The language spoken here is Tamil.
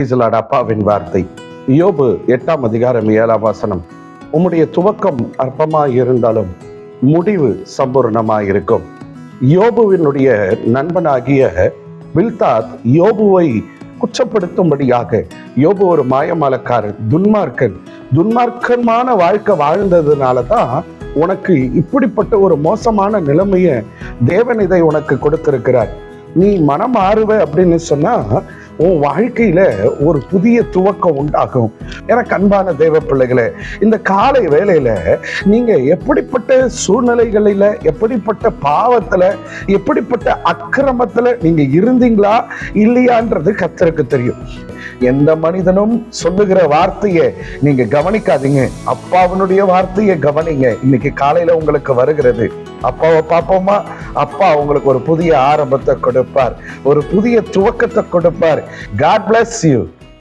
அப்பாவின் வார்த்தை யோபு 8ஆம் அதிகாரம் 7ஆம் வசனம். உம்முடைய துவக்கம் அற்பமாய் இருந்தாலும் முடிவு சம்பூர்ணமாயிருக்கும். யோபுவினுடைய நண்பனாகிய பில்தாத் யோபுவை குற்றப்படுத்தும்படியாக, யோபு ஒரு மாயமாலக்காரன், துன்மார்க்கமான வாழ்க்கை வாழ்ந்ததுனால தான் உனக்கு இப்படிப்பட்ட ஒரு மோசமான நிலைமையை தேவன் இதை உனக்கு கொடுத்திருக்கிறார். நீ மனம் மாறுவ அப்படின்னு சொன்னா உன் வாழ்க்கையில ஒரு புதிய துவக்கம் உண்டாகும். எனக்கு அன்பான தேவ பிள்ளைகளே, இந்த காலை வேளையில நீங்க எப்படிப்பட்ட சூழ்நிலைகளில, எப்படிப்பட்ட பாவத்துல, எப்படிப்பட்ட அக்கிரமத்துல நீங்க இருந்தீங்களா இல்லையான்றது கர்த்தருக்கு தெரியும். எந்த மனிதனும் சொல்லுகிற வார்த்தையை நீங்க கவனிக்காதீங்க, அப்பாவினுடைய வார்த்தையை கவனிங்க. இன்னைக்கு காலையில உங்களுக்கு வருகிறது. அப்பாவை பார்ப்போமா? அப்பா உங்களுக்கு ஒரு புதிய ஆரம்பத்தை கொடுப்பார், ஒரு புதிய துவக்கத்தை கொடுப்பார். God bless you.